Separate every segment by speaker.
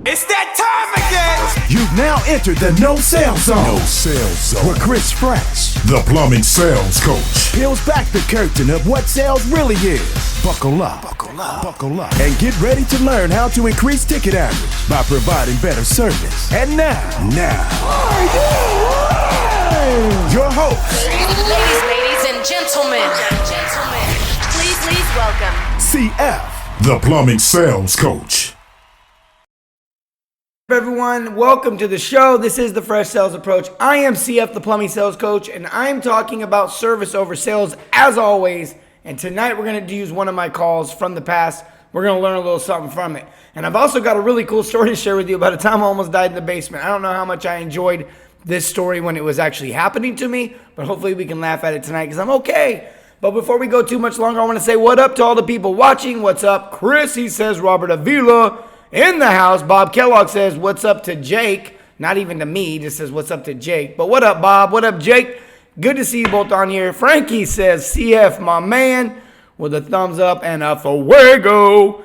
Speaker 1: It's that time again!
Speaker 2: You've now entered the No Sales Zone.
Speaker 3: No Sales Zone.
Speaker 2: Where Chris Fresh,
Speaker 3: the plumbing sales coach,
Speaker 2: peels back the curtain of what sales really is. Buckle up, and get ready to learn how to increase ticket average by providing better service. And now, your host,
Speaker 4: Ladies and gentlemen, please welcome
Speaker 2: CF,
Speaker 3: the plumbing sales coach.
Speaker 5: Everyone, welcome to the show. This is the Fresh Sales Approach. I am CF, the plumbing sales coach, and I'm talking about service over sales as always. And tonight we're going to use one of my calls from the past. We're going to learn a little something from it. And I've also got a really cool story to share with you about a time I almost died in the basement. I don't know how much I enjoyed this story when it was actually happening to me, but hopefully we can laugh at it tonight because I'm okay. But before we go too much longer, I want to say what up to all the people watching. What's up, Chris? He says Robert Avila. In the house, Bob Kellogg says, what's up to Jake? Not even to me, just says, what's up to Jake? But what up, Bob? What up, Jake? Good to see you both on here. Frankie says, CF, my man, with a thumbs up and a fuego.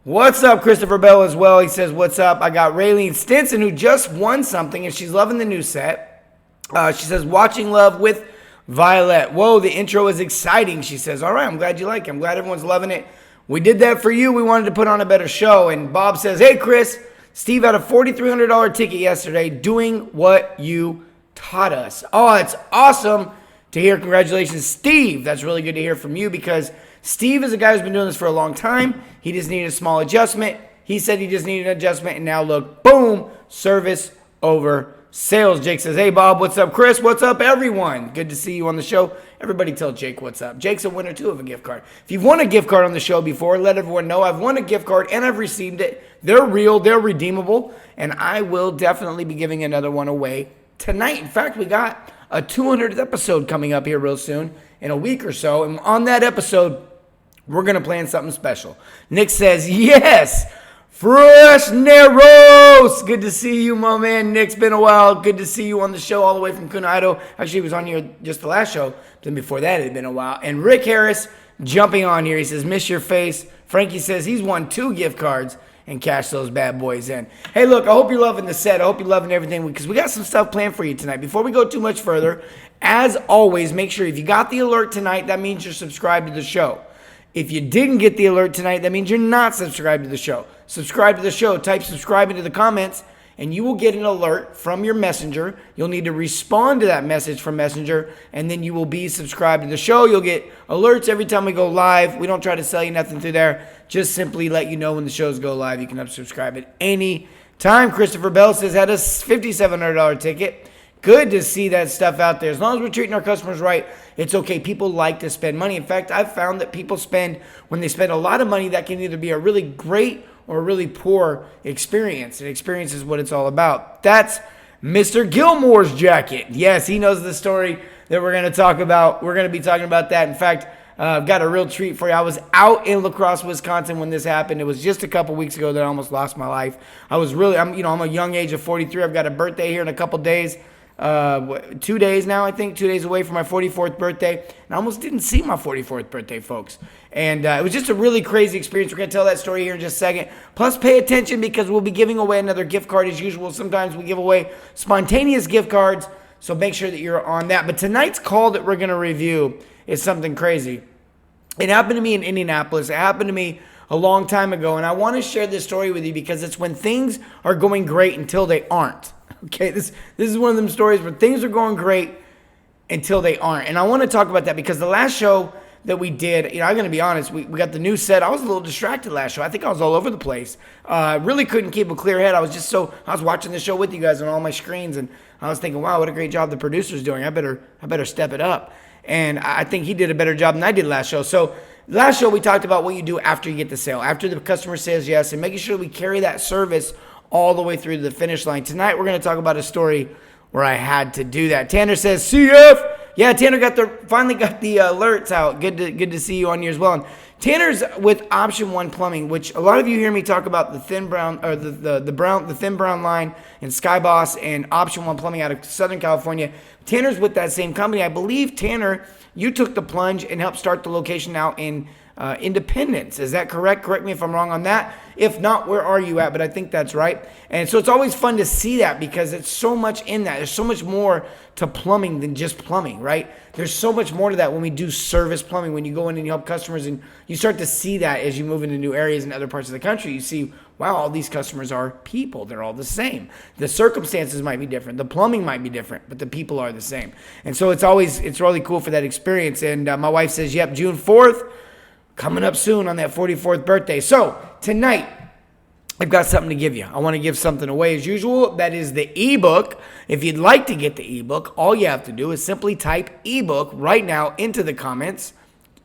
Speaker 5: What's up, Christopher Bell as well? He says, what's up? I got Raylene Stinson, who just won something, and she's loving the new set. She says, watching Love with Violet. Whoa, the intro is exciting, she says. All right, I'm glad you like it. I'm glad everyone's loving it. We did that for you. We wanted to put on a better show. And Bob says, hey, Chris, Steve had a $4,300 ticket yesterday doing what you taught us. Oh, it's awesome to hear. Congratulations, Steve. That's really good to hear from you because Steve is a guy who's been doing this for a long time. He just needed a small adjustment. He said he just needed an adjustment. And now look, boom, service over sales. Jake says, hey, Bob, what's up, Chris? What's up, everyone? Good to see you on the show. Everybody tell Jake what's up. Jake's a winner, too, of a gift card. If you've won a gift card on the show before, let everyone know. I've won a gift card, and I've received it. They're real. They're redeemable. And I will definitely be giving another one away tonight. In fact, we got a 200th episode coming up here real soon in a week or so. And on that episode, we're going to plan something special. Nick says, yes, Fresh Neros. Good to see you, my man. Nick's been a while. Good to see you on the show all the way from Kunaido. Actually, he was on here just the last show. Then before that, it had been a while. And Rick Harris jumping on here. He says, miss your face. Frankie says he's won 2 gift cards and cashed those bad boys in. Hey, look, I hope you're loving the set. I hope you're loving everything because we got some stuff planned for you tonight. Before we go too much further, as always, make sure if you got the alert tonight, that means you're subscribed to the show. If you didn't get the alert tonight, that means you're not subscribed to the show. Subscribe to the show. Type subscribe into the comments, and you will get an alert from your messenger. You'll need to respond to that message from Messenger, and then you will be subscribed to the show. You'll get alerts every time we go live. We don't try to sell you nothing through there. Just simply let you know when the shows go live. You can unsubscribe at any time. Christopher Bell says had a $5,700 ticket. Good to see that stuff out there. As long as we're treating our customers right, it's okay. People like to spend money. In fact, I've found that people when they spend a lot of money, that can either be a really great or a really poor experience. And experience is what it's all about. That's Mr. Gilmore's jacket. Yes, he knows the story that we're going to talk about. We're going to be talking about that. In fact, I've got a real treat for you. I was out in La Crosse, Wisconsin when this happened. It was just a couple weeks ago that I almost lost my life. I'm a young age of 43. I've got a birthday here in a couple days. 2 days now, I think, 2 days away from my 44th birthday. And I almost didn't see my 44th birthday, folks. And it was just a really crazy experience. We're going to tell that story here in just a second. Plus, pay attention because we'll be giving away another gift card as usual. Sometimes we give away spontaneous gift cards, so make sure that you're on that. But tonight's call that we're going to review is something crazy. It happened to me in Indianapolis. It happened to me a long time ago, and I want to share this story with you because it's when things are going great until they aren't. Okay, this is one of them stories where things are going great until they aren't. And I want to talk about that because the last show that we did, I'm going to be honest, we got the new set. I was a little distracted last show. I think I was all over the place. Really couldn't keep a clear head. I was watching the show with you guys on all my screens, and I was thinking, wow, what a great job the producer's doing. I better step it up. And I think he did a better job than I did last show. So last show we talked about what you do after you get the sale, after the customer says yes, and making sure we carry that service all the way through to the finish line. Tonight, we're going to talk about a story where I had to do that. Tanner says, CF. Yeah, Tanner finally got the alerts out. Good to see you on here as well. And Tanner's with Option One Plumbing, which a lot of you hear me talk about the thin brown or the thin brown line and Skyboss and Option One Plumbing out of Southern California. Tanner's with that same company. I believe, Tanner, you took the plunge and helped start the location out in Independence. Is that correct? Correct me if I'm wrong on that. If not, where are you at? But I think that's right. And so it's always fun to see that because it's so much in that. There's so much more to plumbing than just plumbing, right? There's so much more to that when we do service plumbing, when you go in and you help customers, and you start to see that as you move into new areas in other parts of the country. You see, wow, all these customers are people. They're all the same. The circumstances might be different. The plumbing might be different, but the people are the same. And so it's really cool for that experience. And my wife says, yep, June 4th, coming up soon on that 44th birthday. So tonight, I've got something to give you. I want to give something away as usual. That is the ebook. If you'd like to get the ebook, all you have to do is simply type ebook right now into the comments.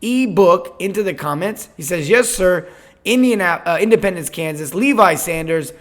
Speaker 5: Ebook into the comments. He says, yes, sir. Independence, Kansas. Levi Sanders.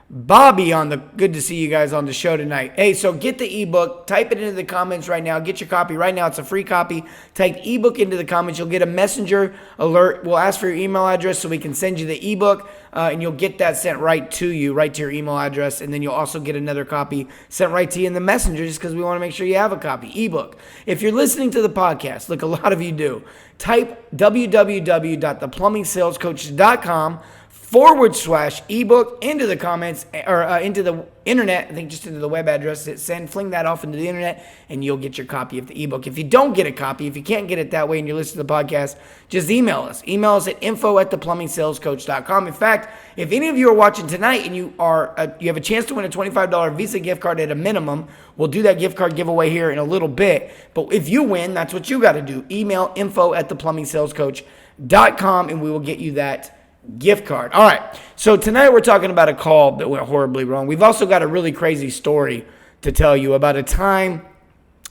Speaker 5: Bobby good to see you guys on the show tonight. Hey, so get the ebook, type it into the comments right now. Get your copy right now. It's a free copy. Type ebook into the comments. You'll get a messenger alert. We'll ask for your email address so we can send you the ebook, and you'll get that sent right to you, right to your email address. And then you'll also get another copy sent right to you in the messenger just because we want to make sure you have a copy. Ebook. If you're listening to the podcast, look, a lot of you do, type www.theplumbingsalescoach.com /ebook into the comments or into the internet. I think just into the web address. Fling that off into the internet and you'll get your copy of the ebook. If you don't get a copy, if you can't get it that way and you're listening to the podcast, just email us. Email us at info@theplumbingsalescoach.com. In fact, if any of you are watching tonight and you have a chance to win a $25 Visa gift card at a minimum, we'll do that gift card giveaway here in a little bit. But if you win, that's what you got to do. Email info@theplumbingsalescoach.com and we will get you that gift card. All right. So tonight we're talking about a call that went horribly wrong. We've also got a really crazy story to tell you about a time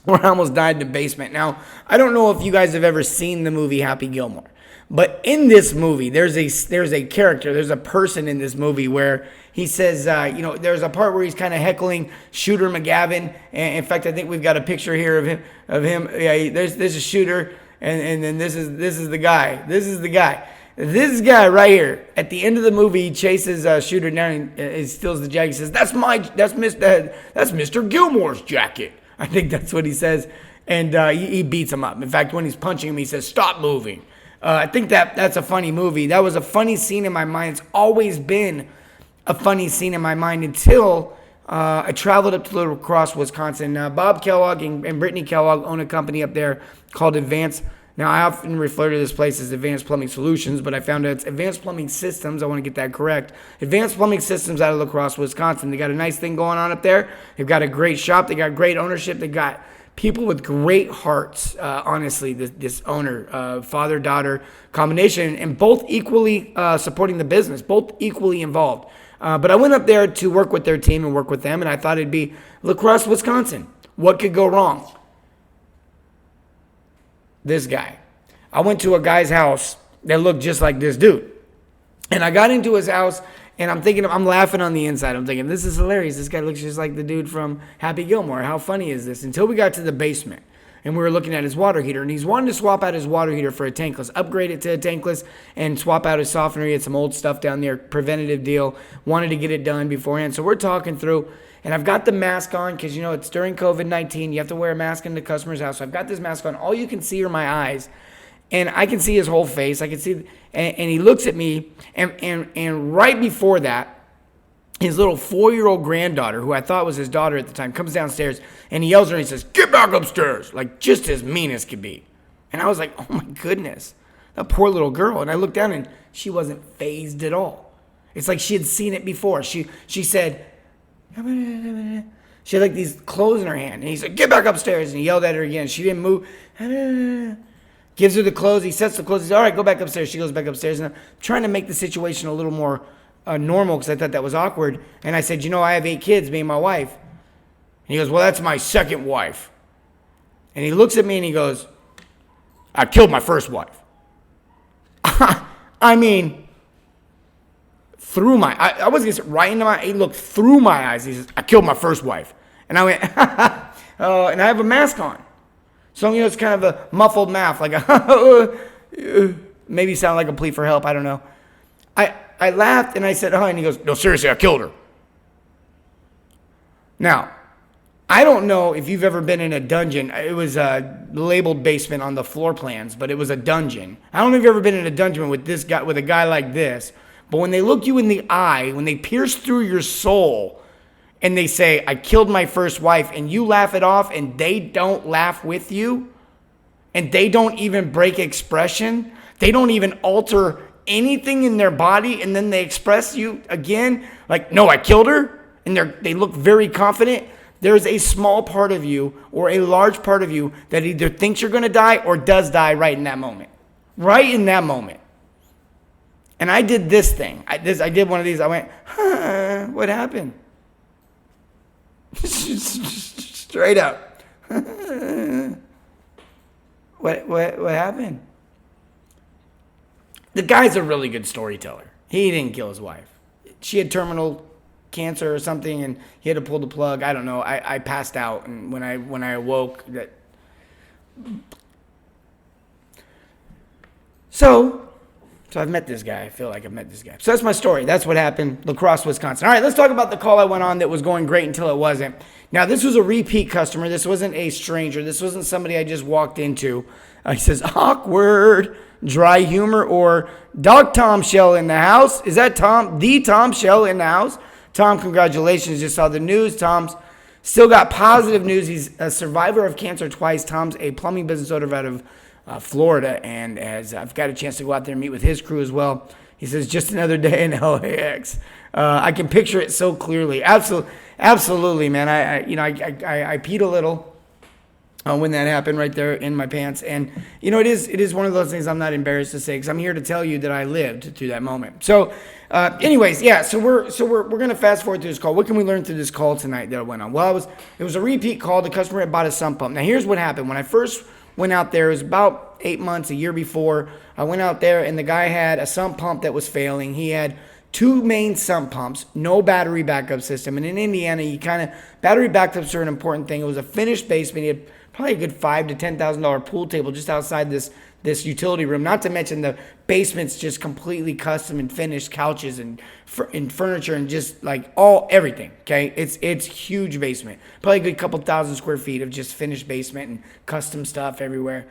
Speaker 5: where I almost died in the basement. Now, I don't know if you guys have ever seen the movie Happy Gilmore, but in this movie, there's a character, there's a person in this movie where he says, there's a part where he's kind of heckling Shooter McGavin. And in fact, I think we've got a picture here of him. Yeah, there's a shooter, and then this is the guy. This is the guy. This guy right here, at the end of the movie, he chases Shooter down and he steals the jacket. He says, that's Mr. Gilmore's jacket. I think that's what he says. And he beats him up. In fact, when he's punching him, he says, stop moving. I think that's a funny movie. That was a funny scene in my mind. It's always been a funny scene in my mind until I traveled up to Little Cross, Wisconsin. Bob Kellogg and Brittany Kellogg own a company up there called Advanced. Now, I often refer to this place as Advanced Plumbing Solutions, but I found out it's Advanced Plumbing Systems. I want to get that correct. Advanced Plumbing Systems out of La Crosse, Wisconsin. They got a nice thing going on up there. They've got a great shop. They got great ownership. They got people with great hearts, honestly, this owner, father-daughter combination, and both equally supporting the business, both equally involved. But I went up there to work with their team and work with them, and I thought it'd be La Crosse, Wisconsin. What could go wrong? This guy. I went to a guy's house that looked just like this dude. And I got into his house and I'm laughing on the inside. I'm thinking, this is hilarious. This guy looks just like the dude from Happy Gilmore. How funny is this? Until we got to the basement and we were looking at his water heater, and he's wanting to swap out his water heater for a tankless, upgrade it to a tankless and swap out his softener. He had some old stuff down there, preventative deal, wanted to get it done beforehand. So we're talking through, and I've got the mask on because, it's during COVID-19. You have to wear a mask in the customer's house. So I've got this mask on. All you can see are my eyes, and I can see his whole face. I can see, and he looks at me, and right before that, his little 4-year-old granddaughter, who I thought was his daughter at the time, comes downstairs, and he yells at her and he says, get back upstairs, like just as mean as could be. And I was like, oh my goodness, that poor little girl. And I looked down, and she wasn't fazed at all. It's like she had seen it before. She said, she had like these clothes in her hand, and he said, get back upstairs, and he yelled at her again. She didn't move. Gives her the clothes. He sets the clothes. He says, all right, go back upstairs. She goes back upstairs, and I'm trying to make the situation a little more normal because I thought that was awkward. And I said, I have 8 kids, me and my wife. And he goes, well, that's my second wife. And he looks at me and he goes, I killed my first wife. I mean, through my, I wasn't going to say right into my, he looked through my eyes. He says, I killed my first wife. And I went, and I have a mask on. So, it's kind of a muffled laugh, like maybe sound like a plea for help. I don't know. I laughed and I said, and he goes, no, seriously, I killed her. Now, I don't know if you've ever been in a dungeon. It was labeled basement on the floor plans, but it was a dungeon. I don't know if you've ever been in a dungeon with a guy like this. But when they look you in the eye, when they pierce through your soul, and they say, "I killed my first wife," and you laugh it off, and they don't laugh with you, and they don't even break expression, they don't even alter anything in their body, and then they express you again like, "No, I killed her," and they look very confident. There's a small part of you or a large part of you that either thinks you're going to die or does die right in that moment. Right in that moment. And I did this thing. I did one of these. I went, what happened? Straight up. What happened? The guy's a really good storyteller. He didn't kill his wife. She had terminal cancer or something, and he had to pull the plug. I don't know. I passed out, and when I awoke, So I've met this guy. I feel like I've met this guy. So that's my story. That's what happened. La Crosse, Wisconsin. All right, let's talk about the call I went on that was going great until it wasn't. Now, this was a repeat customer. This wasn't a stranger. This wasn't somebody I just walked into. He says, awkward, dry humor, or Dog Tom Shell in the house. Is that Tom? The Tom Shell in the house? Tom, congratulations. Just saw the news. Tom's still got positive news. He's a survivor of cancer twice. Tom's a plumbing business owner out of Florida, and as I've got a chance to go out there and meet with his crew as well. He says, just another day in LAX. I can picture it so clearly. Absolutely, man. I peed a little when that happened right there in my pants, and it is one of those things I'm not embarrassed to say, because I'm here to tell you that I lived through that moment. So, anyways, yeah. So we're gonna fast forward through this call. What can we learn through this call tonight that went on? Well, it was a repeat call. The customer had bought a sump pump. Now, here's what happened when I first went out there. It was about 8 months, a year before. I went out there, and the guy had a sump pump that was failing. He had 2 main sump pumps, no battery backup system. And in Indiana, battery backups are an important thing. It was a finished basement. He had probably a good $5,000 to $10,000 pool table just outside this utility room. Not to mention the basement's just completely custom and finished couches and furniture and just like everything. Okay, it's huge basement. Probably a good couple thousand square feet of just finished basement and custom stuff everywhere.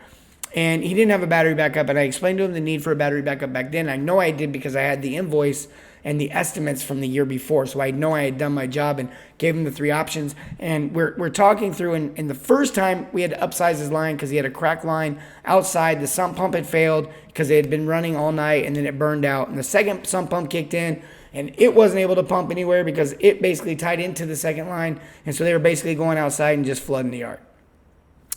Speaker 5: And he didn't have a battery backup, and I explained to him the need for a battery backup back then. I know I did because I had the invoice and the estimates from the year before, so I know I had done my job and gave him the 3 options. And we're talking through, and the first time we had to upsize his line because he had a cracked line outside. The sump pump had failed because it had been running all night, and then it burned out. And the second sump pump kicked in, and it wasn't able to pump anywhere because it basically tied into the second line, and so they were basically going outside and just flooding the yard.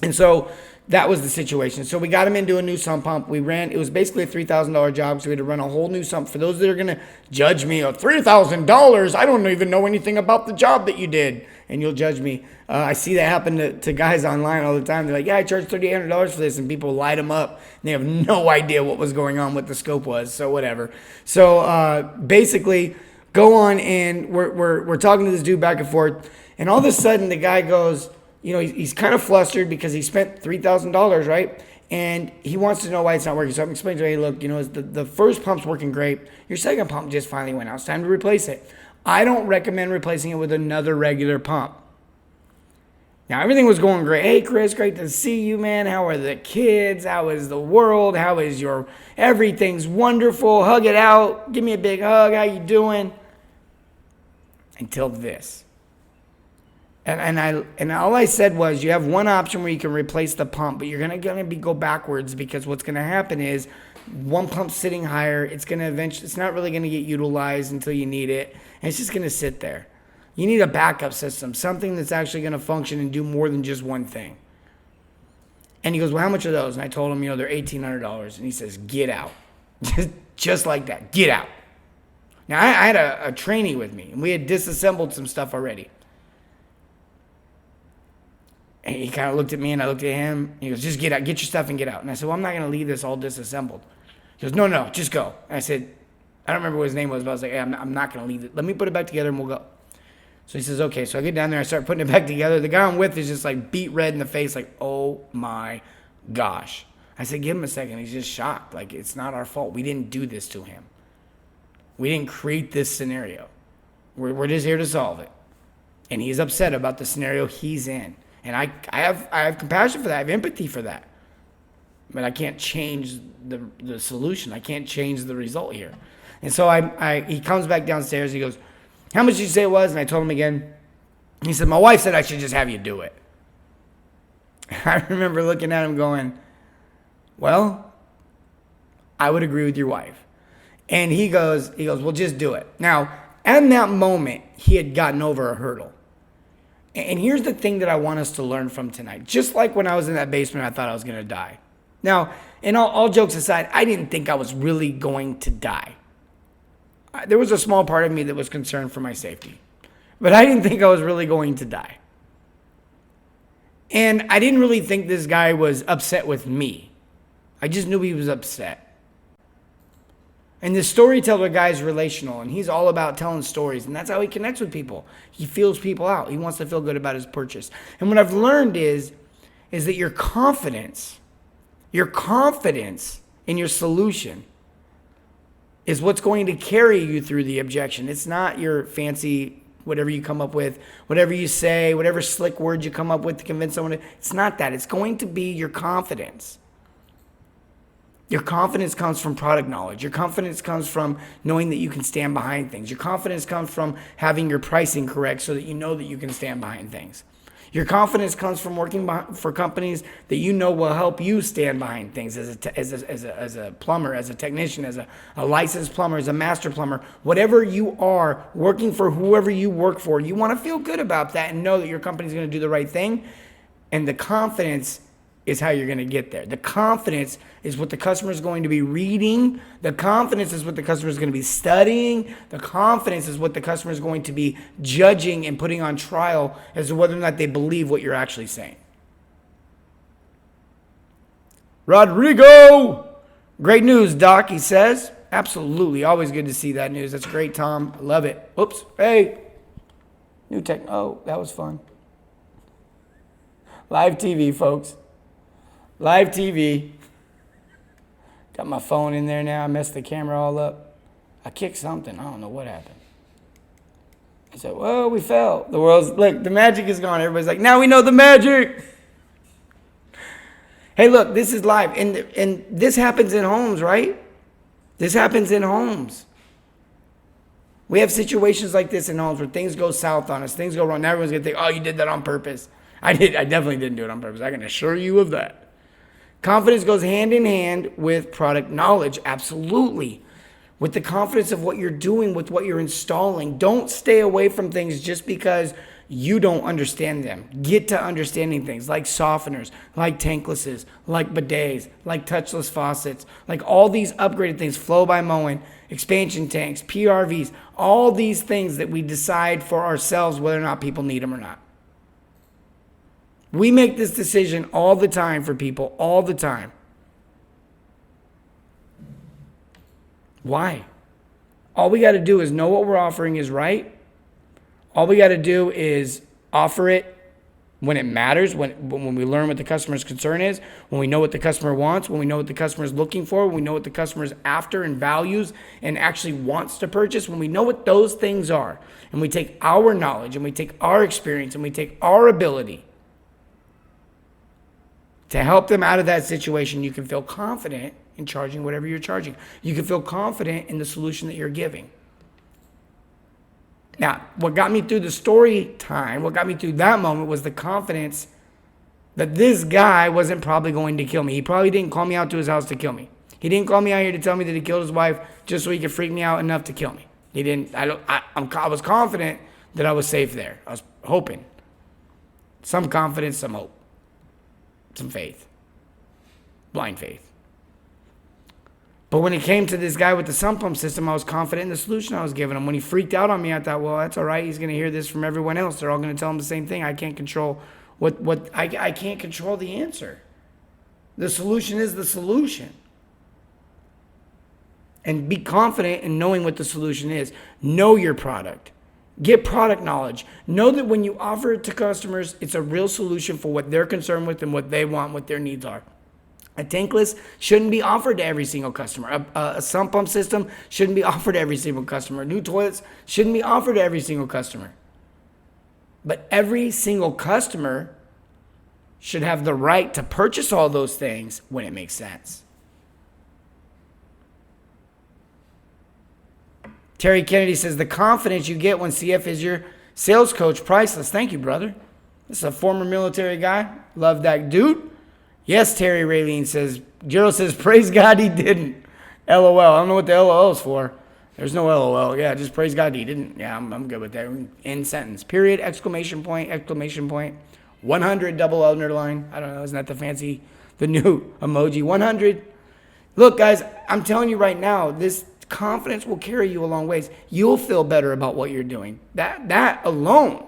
Speaker 5: And so that was the situation. So we got him into a new sump pump. It was basically a $3,000 job, so we had to run a whole new sump. For those that are going to judge me, $3,000, I don't even know anything about the job that you did, and you'll judge me. I see that happen to guys online all the time. They're like, yeah, I charged $3,800 for this, and people light them up, and they have no idea what was going on, what the scope was, so whatever. So basically, go on, and we're talking to this dude back and forth, and all of a sudden, the guy goes, he's kind of flustered because he spent $3,000, right? And he wants to know why it's not working. So I'm explaining to him, hey, look, the first pump's working great. Your second pump just finally went out. It's time to replace it. I don't recommend replacing it with another regular pump. Now, everything was going great. Hey, Chris, great to see you, man. How are the kids? How is the world? How is everything's wonderful. Hug it out. Give me a big hug. How you doing? Until this. And all I said was, you have one option where you can replace the pump, but you're gonna go backwards, because what's gonna happen is one pump's sitting higher. It's not really gonna get utilized until you need it, and it's just gonna sit there. You need a backup system, something that's actually gonna function and do more than just one thing. And he goes, well, how much are those? And I told him, they're $1,800. And he says, get out. Just like that, get out. Now, I had a trainee with me, and we had disassembled some stuff already. And he kind of looked at me, and I looked at him. He goes, just get out, get your stuff and get out. And I said, well, I'm not going to leave this all disassembled. He goes, no, just go. And I said, I don't remember what his name was, but I was like, hey, I'm not going to leave it. Let me put it back together and we'll go. So he says, okay. So I get down there, I start putting it back together. The guy I'm with is just like beat red in the face, like, oh my gosh. I said, give him a second. He's just shocked. Like, it's not our fault. We didn't do this to him. We didn't create this scenario. We're just here to solve it. And he's upset about the scenario he's in. And I have compassion for that. I have empathy for that. But I can't change the solution. I can't change the result here. And so he comes back downstairs. He goes, how much did you say it was? And I told him again. He said, my wife said I should just have you do it. I remember looking at him going, well, I would agree with your wife. And he goes, well, just do it. Now, at that moment, he had gotten over a hurdle. And here's the thing that I want us to learn from tonight. Just like when I was in that basement, I thought I was going to die. Now, and all jokes aside, I didn't think I was really going to die. There was a small part of me that was concerned for my safety. But I didn't think I was really going to die. And I didn't really think this guy was upset with me. I just knew he was upset. And the storyteller guy is relational, and he's all about telling stories, and that's how he connects with people. He feels people out. He wants to feel good about his purchase. And what I've learned is that your confidence in your solution is what's going to carry you through the objection. It's not your fancy, whatever you come up with, whatever you say, whatever slick words you come up with to convince someone. It's not that. It's going to be your confidence. Your confidence comes from product knowledge. Your confidence comes from knowing that you can stand behind things. Your confidence comes from having your pricing correct so that you know that you can stand behind things. Your confidence comes from working for companies that you know will help you stand behind things as a plumber, as a technician, as a licensed plumber, as a master plumber. Whatever you are, working for whoever you work for, you want to feel good about that and know that your company's going to do the right thing. And the confidence is how you're going to get there. The confidence is what the customer is going to be reading. The confidence is what the customer is going to be studying. The confidence is what the customer is going to be judging and putting on trial as to whether or not they believe what you're actually saying. Rodrigo! Great news, Doc, he says. Absolutely. Always good to see that news. That's great, Tom. I love it. Oops. Hey. New tech. Oh, that was fun. Live TV, folks. Live TV. Got my phone in there now. I messed the camera all up. I kicked something. I don't know what happened. I said, well, we fell. Look, the magic is gone. Everybody's like, now we know the magic. Hey, look, this is live. And this happens in homes, right? This happens in homes. We have situations like this in homes where things go south on us. Things go wrong. Now everyone's going to think, oh, you did that on purpose. I definitely didn't do it on purpose. I can assure you of that. Confidence goes hand in hand with product knowledge, absolutely. With the confidence of what you're doing, with what you're installing. Don't stay away from things just because you don't understand them. Get to understanding things like softeners, like tanklesses, like bidets, like touchless faucets, like all these upgraded things, flow by Moen, expansion tanks, PRVs, all these things that we decide for ourselves whether or not people need them or not. We make this decision all the time for people, all the time. Why? All we got to do is know what we're offering is right. All we got to do is offer it when it matters, when we learn what the customer's concern is, when we know what the customer wants, when we know what the customer is looking for, when we know what the customer is after and values and actually wants to purchase, when we know what those things are, and we take our knowledge and we take our experience and we take our ability to help them out of that situation, you can feel confident in charging whatever you're charging. You can feel confident in the solution that you're giving. Now, what got me through the story time, what got me through that moment was the confidence that this guy wasn't probably going to kill me. He probably didn't call me out to his house to kill me. He didn't call me out here to tell me that he killed his wife just so he could freak me out enough to kill me. He didn't. I was confident that I was safe there. I was hoping. Some confidence, some hope. Some faith. Blind faith. But when it came to this guy with the sump pump system, I was confident in the solution I was giving him. When he freaked out on me, I thought, well, that's all right. He's going to hear this from everyone else. They're all going to tell him the same thing. I can't control I can't control the answer. The solution is the solution. And be confident in knowing what the solution is. Know your product. Get product knowledge. Know that when you offer it to customers, it's a real solution for what they're concerned with and what they want, what their needs are. A tankless shouldn't be offered to every single customer. A sump pump system shouldn't be offered to every single customer. New toilets shouldn't be offered to every single customer. But every single customer should have the right to purchase all those things when it makes sense. Terry Kennedy says, the confidence you get when CF is your sales coach, priceless. Thank you, brother. This is a former military guy. Love that dude. Yes, Terry Raylene says, Gerald says, praise God he didn't. LOL. I don't know what the LOL is for. There's no LOL. Yeah, just praise God he didn't. Yeah, I'm good with that. End sentence. Period, exclamation point, exclamation point. 100 double underline. I don't know. Isn't that the new emoji? 100. Look, guys, I'm telling you right now, this confidence will carry you a long ways. You'll feel better about what you're doing. That alone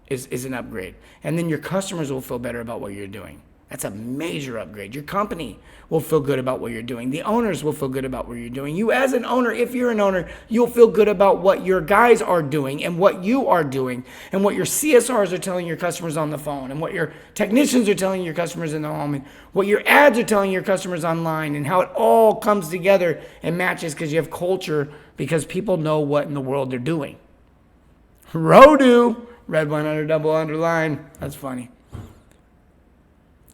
Speaker 5: is an upgrade. And then your customers will feel better about what you're doing. That's a major upgrade. Your company will feel good about what you're doing. The owners will feel good about what you're doing. You as an owner, if you're an owner, you'll feel good about what your guys are doing and what you are doing and what your CSRs are telling your customers on the phone and what your technicians are telling your customers in the home and what your ads are telling your customers online and how it all comes together and matches because you have culture because people know what in the world they're doing. Rodu, red 100 double underline. That's funny.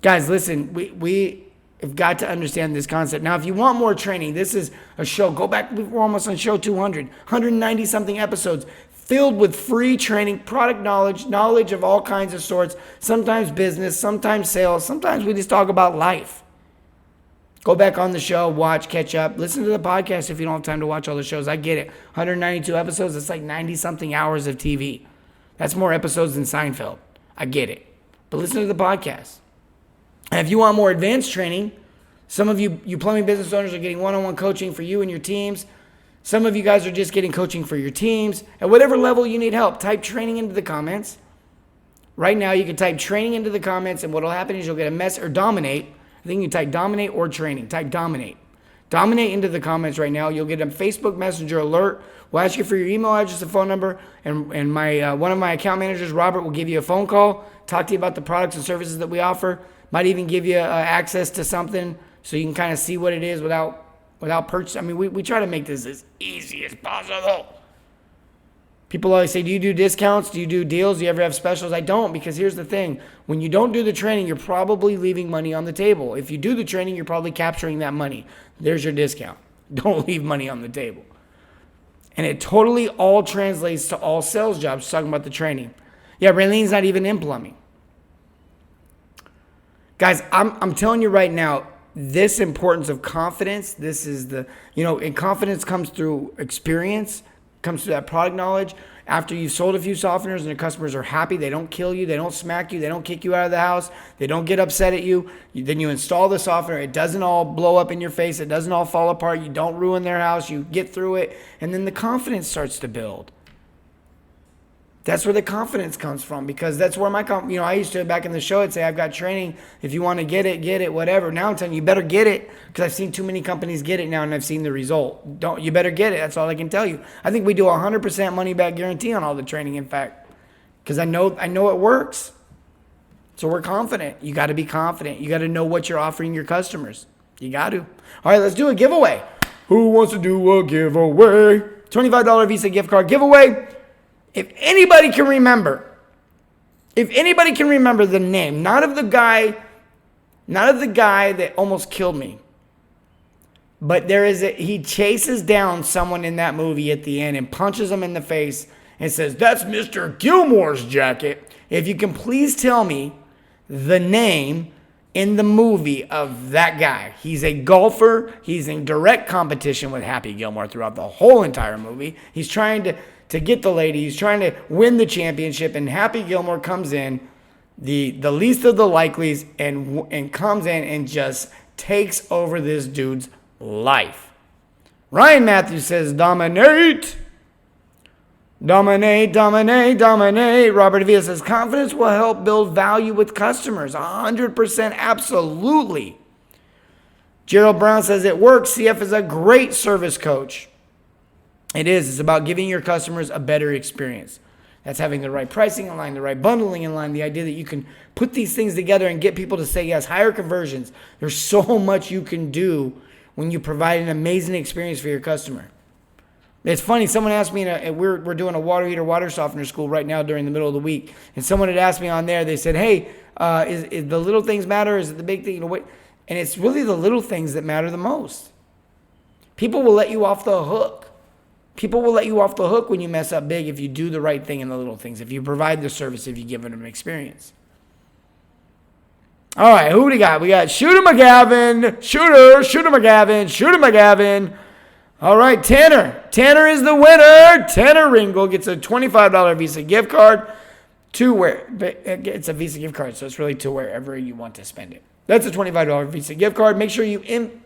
Speaker 5: Guys, listen, we have got to understand this concept. Now, if you want more training, this is a show. Go back. We're almost on show 200. 190-something episodes filled with free training, product knowledge of all kinds of sorts, sometimes business, sometimes sales, sometimes we just talk about life. Go back on the show, watch, catch up. Listen to the podcast if you don't have time to watch all the shows. I get it. 192 episodes, it's like 90-something hours of TV. That's more episodes than Seinfeld. I get it. But listen to the podcast. And if you want more advanced training, some of you plumbing business owners are getting one-on-one coaching for you and your teams. Some of you guys are just getting coaching for your teams. At whatever level you need help, type training into the comments. Right now, you can type training into the comments, and what will happen is you'll get a mess or dominate. I think you type dominate or training. Type dominate. Dominate into the comments right now. You'll get a Facebook Messenger alert. We'll ask you for your email address and phone number, and my one of my account managers, Robert, will give you a phone call, talk to you about the products and services that we offer. Might even give you access to something so you can kind of see what it is without purchase. I mean, we try to make this as easy as possible. People always say, do you do discounts? Do you do deals? Do you ever have specials? I don't, because here's the thing. When you don't do the training, you're probably leaving money on the table. If you do the training, you're probably capturing that money. There's your discount. Don't leave money on the table. And it totally all translates to all sales jobs, talking about the training. Yeah, Raylene's not even in plumbing. Guys, I'm telling you right now, this importance of confidence, this is and confidence comes through experience, comes through that product knowledge. After you've sold a few softeners and your customers are happy, they don't kill you, they don't smack you, they don't kick you out of the house, they don't get upset at you. Then you install the softener, it doesn't all blow up in your face, it doesn't all fall apart, you don't ruin their house, you get through it, and then the confidence starts to build. That's where the confidence comes from, because that's where I used to, back in the show, I'd say, I've got training. If you want to get it, whatever. Now I'm telling you, you better get it, because I've seen too many companies get it now, and I've seen the result. You better get it. That's all I can tell you. I think we do 100% money back guarantee on all the training, in fact, because I know it works. So we're confident. You got to be confident. You got to know what you're offering your customers. You got to. All right, let's do a giveaway. Who wants to do a giveaway? $25 Visa gift card giveaway. If anybody can remember the name, not of the guy that almost killed me, but he chases down someone in that movie at the end and punches him in the face and says, "That's Mr. Gilmore's jacket." If you can please tell me the name in the movie of that guy. He's a golfer. He's in direct competition with Happy Gilmore throughout the whole entire movie. He's trying to get the lady. He's trying to win the championship, and Happy Gilmore comes in, the least of the likelies, and comes in and just takes over this dude's life. Ryan Matthews says, dominate. Dominate, dominate, dominate. Robert Avila says, confidence will help build value with customers. 100%, absolutely. Gerald Brown says, it works. CF is a great service coach. It is. It's about giving your customers a better experience. That's having the right pricing in line, the right bundling in line, the idea that you can put these things together and get people to say yes, higher conversions. There's so much you can do when you provide an amazing experience for your customer. It's funny. Someone asked me, we're doing a water heater, water softener school right now during the middle of the week. And someone had asked me on there, they said, hey, is the little things matter? Is it the big thing? And it's really the little things that matter the most. People will let you off the hook. People will let you off the hook when you mess up big if you do the right thing in the little things, if you provide the service, if you give them an experience. All right, who do we got? We got Shooter McGavin. Shooter McGavin. All right, Tanner. Tanner is the winner. Tanner Ringo gets a $25 Visa gift card to where it's a Visa gift card, so it's really to wherever you want to spend it. That's a $25 Visa gift card. Make sure you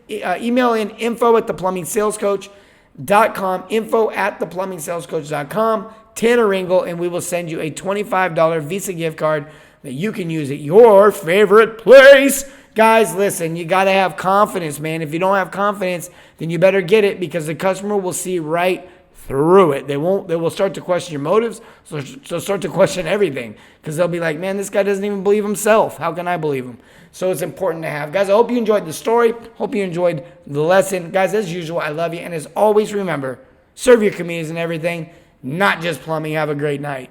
Speaker 5: email in info@theplumbingsalescoach.com, info@theplumbingsalescoach.com, Tanner Ringo, and we will send you a $25 Visa gift card that you can use at your favorite place. Guys, listen, you got to have confidence, man. If you don't have confidence, then you better get it, because the customer will see right through it. They will start to question your motives. So start to question everything, because they'll be like, man, this guy doesn't even believe himself. How can I believe him? So it's important to have. Guys, I hope you enjoyed the story. Hope you enjoyed the lesson. Guys, as usual, I love you. And as always, remember, serve your communities and everything, not just plumbing. Have a great night.